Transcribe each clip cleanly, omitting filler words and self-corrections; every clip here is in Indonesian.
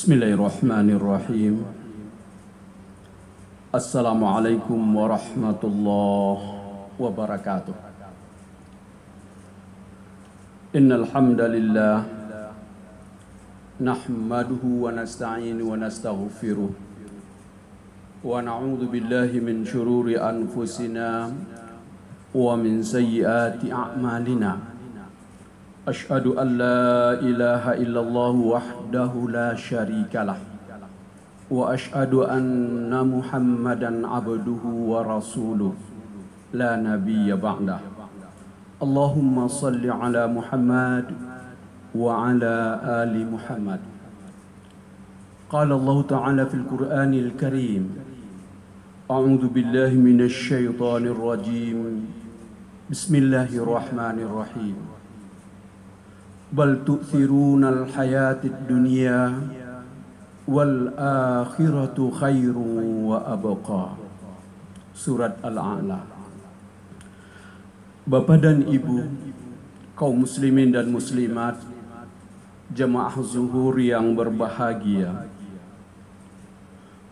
Bismillahirrahmanirrahim. Assalamualaikum warahmatullahi wabarakatuh. Innal hamdalillah nahmaduhu wa nasta'inu wa nastaghfiruh wa na'udzu billahi min syururi anfusina wa min sayyiati a'malina. Ashhadu an la ilaha illallah wahdahu la syarikalah wa ashhadu anna Muhammadan abduhu wa rasuluh la nabiyya ba'dah. Allahumma salli ala Muhammad wa ala ali Muhammad. Qala Allah ta'ala fil Qur'anil Karim, a'udzu billahi minasy syaithanir rajim. Bismillahirrahmanirrahim. Bal tu'thirunal hayatid dunya wal akhiratu khairun wa abqa. Surat Al-A'la. Bapak dan Ibu, kaum muslimin dan muslimat, jemaah zuhur yang berbahagia,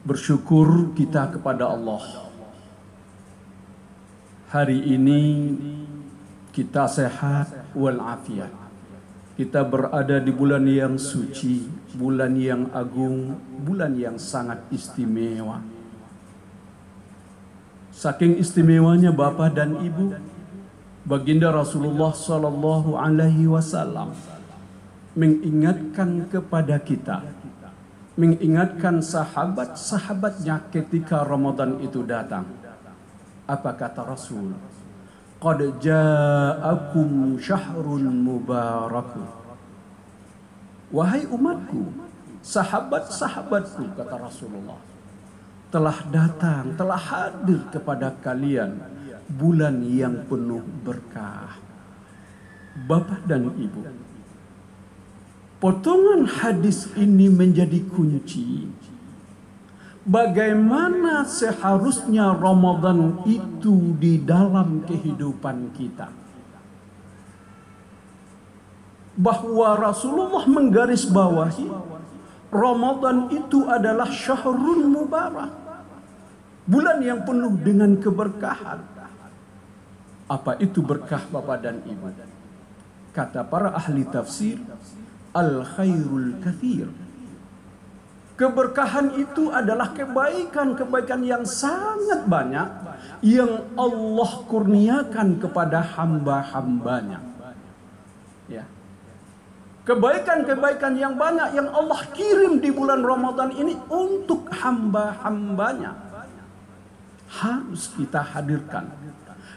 bersyukur kita kepada Allah. Hari ini kita sehat walafiat. Kita berada di bulan yang suci, bulan yang agung, bulan yang sangat istimewa. Saking istimewanya Bapak dan Ibu, baginda Rasulullah sallallahu alaihi wasallam mengingatkan kepada kita, mengingatkan sahabat-sahabatnya ketika Ramadan itu datang. Apa kata Rasul? Qad ja'akum syahrun mubarakun. Wahai umatku, sahabat-sahabatku, kata Rasulullah, telah datang, telah hadir kepada kalian bulan yang penuh berkah. Bapak dan Ibu, potongan hadis ini menjadi kunci bagaimana seharusnya Ramadan itu di dalam kehidupan kita. Bahwa Rasulullah menggarisbawahi Ramadan itu adalah syahrul mubarak, bulan yang penuh dengan keberkahan. Apa itu berkah Bapak dan Ibu? Kata para ahli tafsir, al khairul kathir. Keberkahan itu adalah kebaikan-kebaikan yang sangat banyak yang Allah kurniakan kepada hamba-hambanya. Ya. Kebaikan-kebaikan yang banyak yang Allah kirim di bulan Ramadan ini untuk hamba-hambanya. Harus kita hadirkan.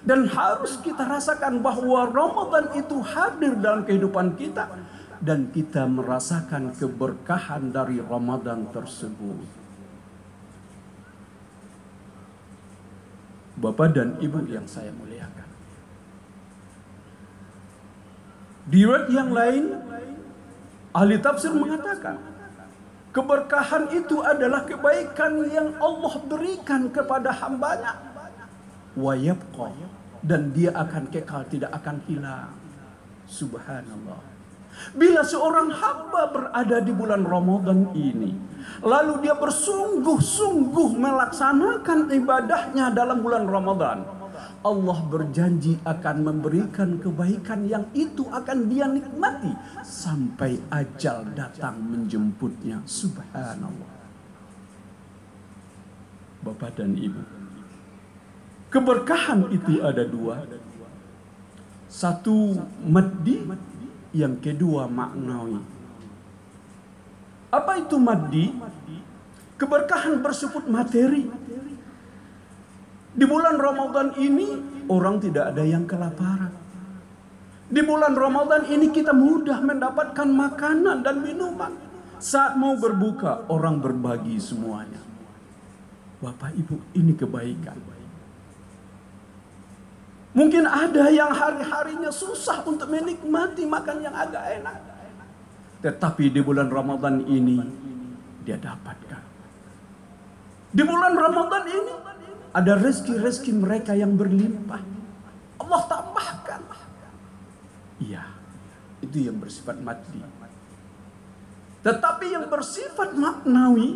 Dan harus kita rasakan bahwa Ramadan itu hadir dalam kehidupan kita. Dan kita merasakan keberkahan dari Ramadan tersebut. Bapak dan Ibu yang saya muliakan, di riwayat yang lain ahli tafsir mengatakan keberkahan itu adalah kebaikan yang Allah berikan kepada hambanya, wa yabqa, dan dia akan kekal, tidak akan hilang. Subhanallah. Bila seorang hamba berada di bulan Ramadan ini, lalu dia bersungguh-sungguh melaksanakan ibadahnya dalam bulan Ramadan, Allah berjanji akan memberikan kebaikan yang itu akan dia nikmati sampai ajal datang menjemputnya. Subhanallah. Bapak dan Ibu, keberkahan itu ada dua. Satu maddi, yang kedua maknawi. Apa itu maddi? Keberkahan bersifat materi. Di bulan Ramadan ini orang tidak ada yang kelaparan. Di bulan Ramadan ini kita mudah mendapatkan makanan dan minuman. Saat mau berbuka orang berbagi semuanya. Bapak Ibu, ini kebaikan. Mungkin ada yang hari-harinya susah untuk menikmati makan yang agak enak. Tetapi di bulan Ramadan ini dia dapatkan. Di bulan Ramadan ini ada rezeki-rezeki mereka yang berlimpah. Allah tambahkan. Iya, itu yang bersifat maddi. Tetapi yang bersifat maknawi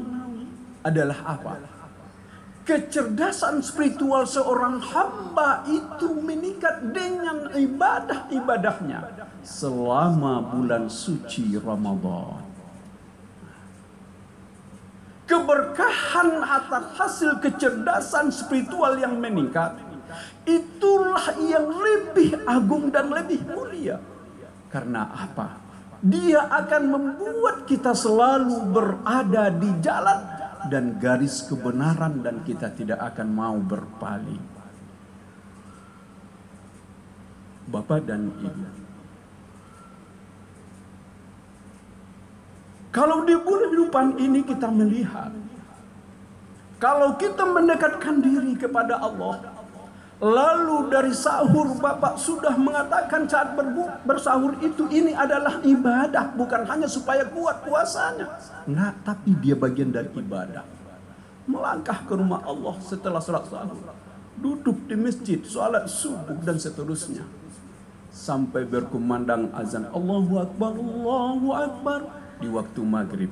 adalah apa? Kecerdasan spiritual seorang hamba itu meningkat dengan ibadah-ibadahnya selama bulan suci Ramadan. Keberkahan atas hasil kecerdasan spiritual yang meningkat, itulah yang lebih agung dan lebih mulia. Karena apa? Dia akan membuat kita selalu berada di jalan dan garis kebenaran, dan kita tidak akan mau berpaling. Bapak dan Ibu, kalau di bulan ini kita melihat, kalau kita mendekatkan diri kepada Allah, lalu dari sahur Bapak sudah mengatakan saat bersahur itu ini adalah ibadah, bukan hanya supaya kuat puasanya. Enggak, tapi dia bagian dari ibadah. Melangkah ke rumah Allah setelah sholat sahur, duduk di masjid, sholat subuh dan seterusnya, sampai berkumandang azan Allahu Akbar, Allahu Akbar. Di waktu maghrib,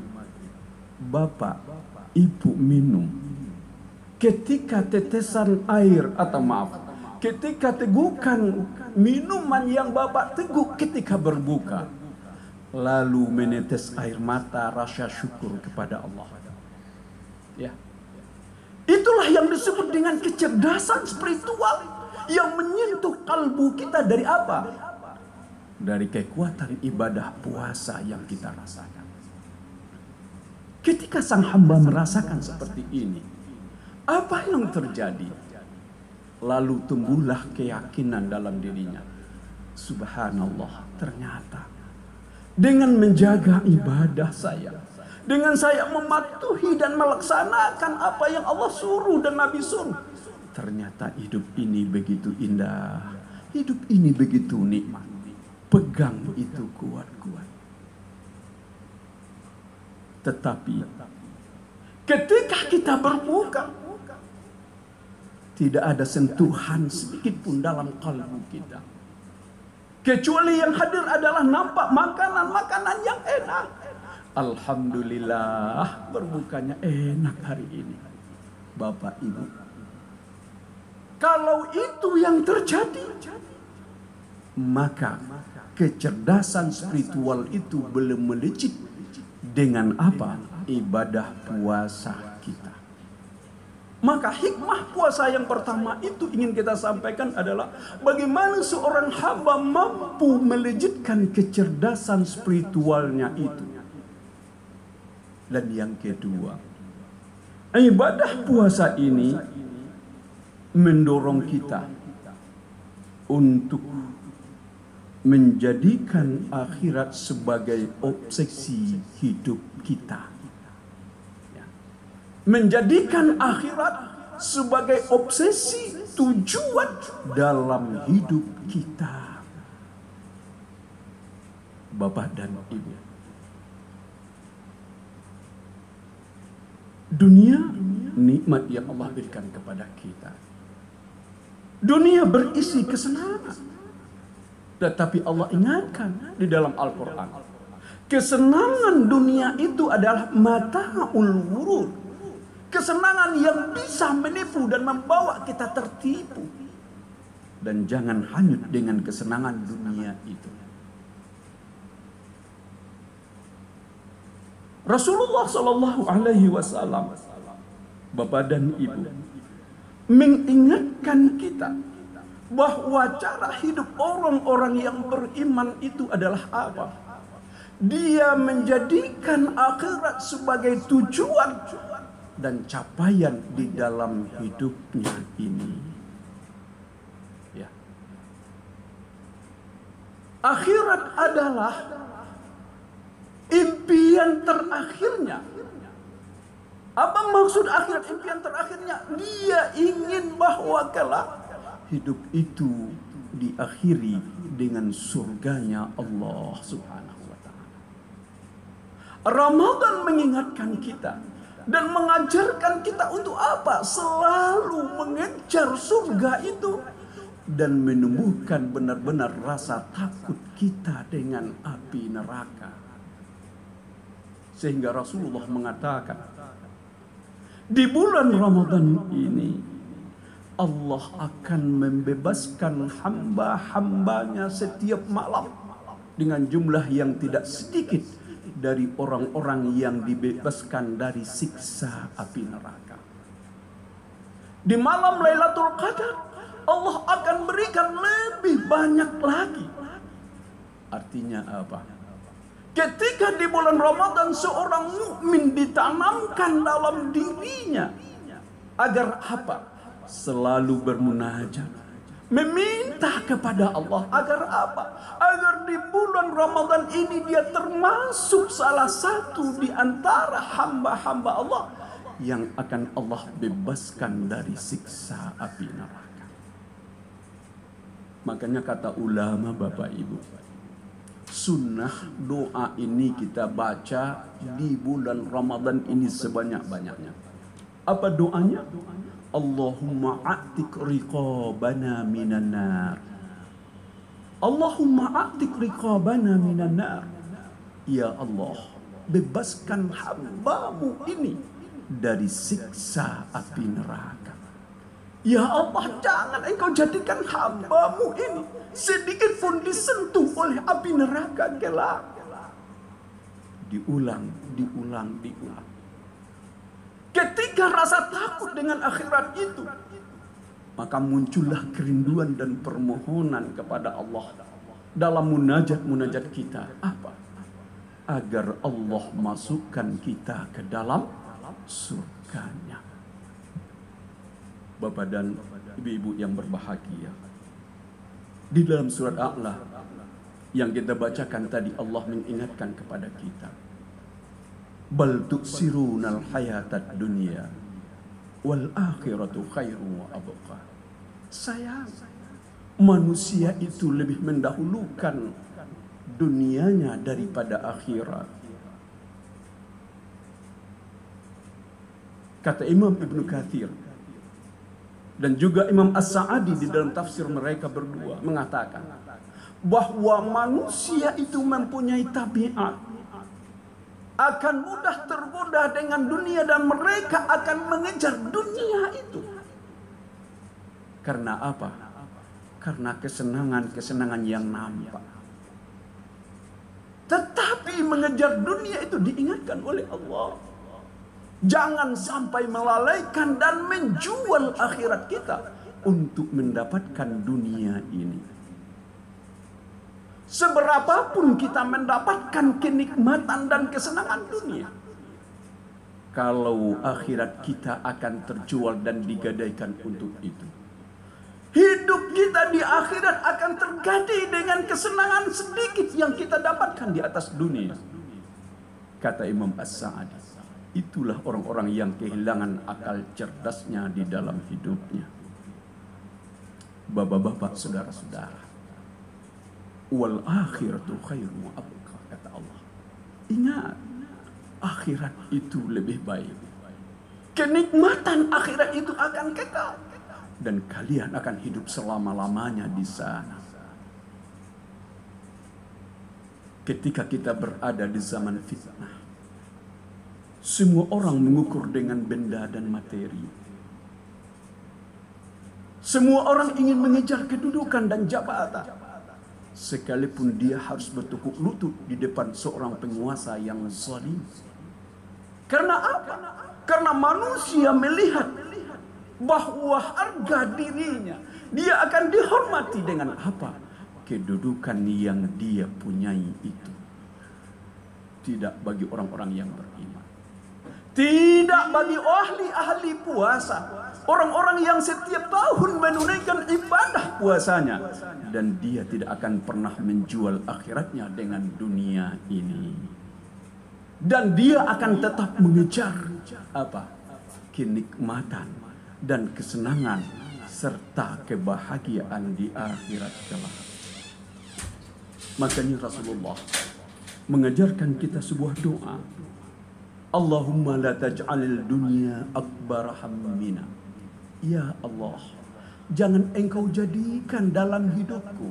Bapak, Ibu minum. Ketika tetesan air, atau maaf, ketika tegukan minuman yang Bapak teguk ketika berbuka, lalu menetes air mata rasa syukur kepada Allah. Ya, itulah yang disebut dengan kecerdasan spiritual yang menyentuh kalbu kita. Dari apa? Dari kekuatan ibadah puasa yang kita rasakan. Ketika sang hamba merasakan seperti ini, apa yang terjadi? Lalu tumbuhlah keyakinan dalam dirinya. Subhanallah, ternyata dengan menjaga ibadah saya, dengan saya mematuhi dan melaksanakan apa yang Allah suruh dan Nabi suruh, ternyata hidup ini begitu indah, hidup ini begitu nikmat. Pegang itu kuat-kuat. Tetapi ketika kita berbuka, tidak ada sentuhan sedikit pun dalam kalbu kita, kecuali yang hadir adalah nampak makanan-makanan yang enak. Alhamdulillah, berbukanya enak hari ini. Bapak Ibu, kalau itu yang terjadi, maka kecerdasan spiritual itu belum melejit dengan apa? Ibadah puasa kita. Maka hikmah puasa yang pertama itu ingin kita sampaikan adalah bagaimana seorang hamba mampu melejitkan kecerdasan spiritualnya itu. Dan yang kedua, ibadah puasa ini mendorong kita untuk menjadikan akhirat sebagai obsesi hidup kita. Menjadikan akhirat sebagai obsesi tujuan dalam hidup kita. Bapak dan Ibu, dunia nikmat yang Allah berikan kepada kita. Dunia berisi kesenangan. Tetapi Allah ingatkan di dalam Al-Quran, kesenangan dunia itu adalah mata'ul ghurur, kesenangan yang bisa menipu dan membawa kita tertipu. Dan jangan hanyut dengan kesenangan dunia itu. Rasulullah Shallallahu Alaihi Wasallam, Bapak dan Ibu, mengingatkan kita bahwa cara hidup orang-orang yang beriman itu adalah apa? Dia menjadikan akhirat sebagai tujuan dan capaian di dalam hidupnya ini. Ya. Akhirat adalah impian terakhirnya. Apa maksud akhirat impian terakhirnya? Dia ingin bahwa kelak hidup itu diakhiri dengan surganya Allah Subhanahu wa ta'ala. Ramadan mengingatkan kita dan mengajarkan kita untuk apa? Selalu mengejar surga itu dan menumbuhkan benar-benar rasa takut kita dengan api neraka. Sehingga Rasulullah mengatakan, di bulan Ramadan ini Allah akan membebaskan hamba-hambanya setiap malam dengan jumlah yang tidak sedikit dari orang-orang yang dibebaskan dari siksa api neraka. Di malam Lailatul Qadar Allah akan berikan lebih banyak lagi. Artinya apa? Ketika di bulan Ramadan seorang mukmin ditanamkan dalam dirinya agar apa? Selalu bermunajat, meminta kepada Allah agar apa? Agar di bulan Ramadan ini dia termasuk salah satu di antara hamba-hamba Allah yang akan Allah bebaskan dari siksa api neraka. Makanya kata ulama Bapak Ibu, sunnah doa ini kita baca di bulan Ramadan ini sebanyak-banyaknya. Apa doanya? Allahumma a'tik riqabana minan nar. Allahumma a'tik riqabana minan nar. Ya Allah, bebaskan hambamu ini dari siksa api neraka. Ya Allah, jangan engkau jadikan hambamu ini sedikit pun disentuh oleh api neraka kelak. Diulang. Ketika rasa takut dengan akhirat itu, maka muncullah kerinduan dan permohonan kepada Allah dalam munajat kita. Apa? Agar Allah masukkan kita ke dalam surganya. Bapak dan ibu-ibu yang berbahagia, di dalam surat A'la yang kita bacakan tadi, Allah mengingatkan kepada kita, bal tuksirunal hayatad dunya wal akhiratu khairu wa abqa. Sayang, manusia itu lebih mendahulukan dunianya daripada akhirat. Kata Imam Ibnu Katsir dan juga Imam As-Sa'adi di dalam tafsir mereka berdua mengatakan bahwa manusia itu mempunyai tabiat akan mudah tergoda dengan dunia dan mereka akan mengejar dunia itu. Karena apa? Karena kesenangan-kesenangan yang nampak. Tetapi mengejar dunia itu diingatkan oleh Allah. Jangan sampai melalaikan dan menjual akhirat kita untuk mendapatkan dunia ini. Seberapapun kita mendapatkan kenikmatan dan kesenangan dunia, kalau akhirat kita akan terjual dan digadaikan untuk itu, hidup kita di akhirat akan tergadai dengan kesenangan sedikit yang kita dapatkan di atas dunia. Kata Imam As-Sa'adi, itulah orang-orang yang kehilangan akal cerdasnya di dalam hidupnya. Bapak-bapak, saudara-saudara, wal akhiratu khairu wa abqa, kata Allah. Ingat, akhirat itu lebih baik. Kenikmatan akhirat itu akan kekal dan kalian akan hidup selama-lamanya di sana. Ketika kita berada di zaman fitnah, semua orang mengukur dengan benda dan materi. Semua orang ingin mengejar kedudukan dan jabatan, sekalipun dia harus bertekuk lutut di depan seorang penguasa yang zalim. Karena apa? Karena manusia melihat bahwa harga dirinya, dia akan dihormati dengan apa? Kedudukan yang dia punyai itu. Tidak bagi orang-orang yang beriman. Tidak bagi ahli-ahli puasa, orang-orang yang setiap tahun menunaikan ibadah puasanya, dan dia tidak akan pernah menjual akhiratnya dengan dunia ini. Dan dia akan tetap mengejar apa? Kenikmatan dan kesenangan serta kebahagiaan di akhirat kelak. Makanya Rasulullah mengajarkan kita sebuah doa. Allahumma la taj'alil dunya akbar hammina. Ya Allah, jangan engkau jadikan dalam hidupku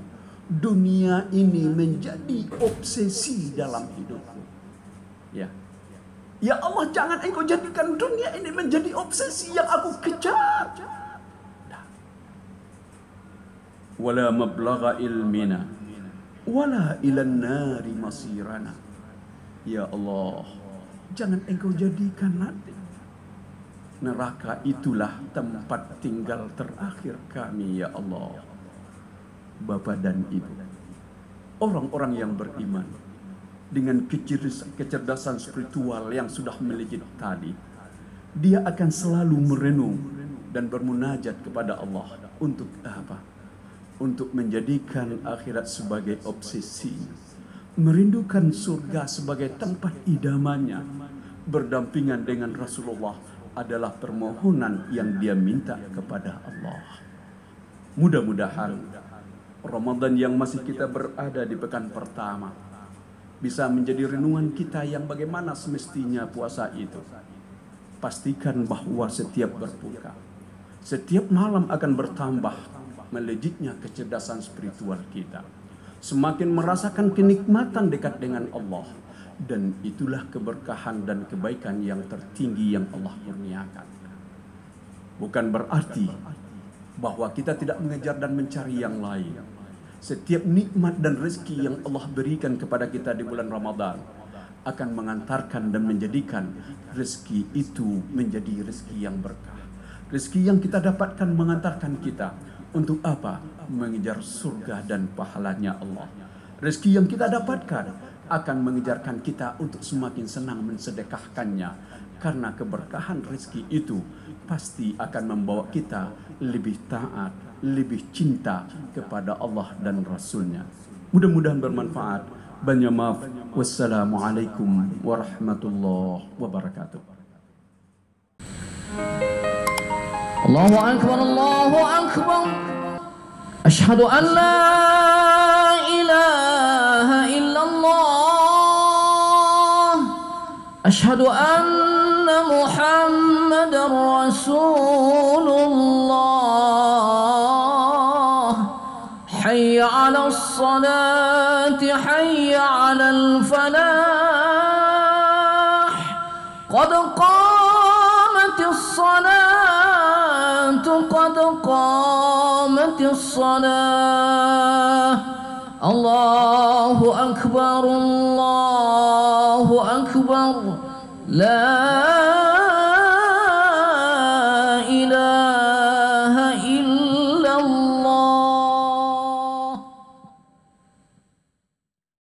dunia ini menjadi obsesi dalam hidupku. Ya, Ya Allah, jangan engkau jadikan dunia ini menjadi obsesi yang aku kejar. Wala mablagha ilmina wala ilan nari masirana. Ya Allah, jangan engkau jadikan nanti neraka itulah tempat tinggal terakhir kami, ya Allah. Bapak dan Ibu, orang-orang yang beriman dengan kecerdasan spiritual yang sudah melejit tadi, dia akan selalu merenung dan bermunajat kepada Allah. Untuk apa? Untuk menjadikan akhirat sebagai obsesi, merindukan surga sebagai tempat idamannya, berdampingan dengan Rasulullah adalah permohonan yang dia minta kepada Allah. Mudah-mudahan Ramadan yang masih kita berada di pekan pertama bisa menjadi renungan kita yang bagaimana semestinya puasa itu. Pastikan bahwa setiap berbuka, setiap malam akan bertambah melejitnya kecerdasan spiritual kita. Semakin merasakan kenikmatan dekat dengan Allah. Dan itulah keberkahan dan kebaikan yang tertinggi yang Allah kurniakan. Bukan berarti bahwa kita tidak mengejar dan mencari yang lain. Setiap nikmat dan rezeki yang Allah berikan kepada kita di bulan Ramadan akan mengantarkan dan menjadikan rezeki itu menjadi rezeki yang berkah. Rezeki yang kita dapatkan mengantarkan kita untuk apa? Mengejar surga dan pahalanya Allah. Rezeki yang kita dapatkan akan mengejarkan kita untuk semakin senang mensedekahkannya. Karena keberkahan rezeki itu pasti akan membawa kita lebih taat, lebih cinta kepada Allah dan Rasulnya. Mudah-mudahan bermanfaat. Banyak maaf. Wassalamualaikum warahmatullahi wabarakatuh. Allahu Akbar, Allahu Akbar. Ashhadu an la ilaha illallah. Ashhadu anna Muhammadar Rasulullah. Hayya 'alas salati, hayya 'alal falah. Qad qamatis salatu, qad qamatis salah. Allahu Akbar, Allahu Akbar. La ilaha illallah.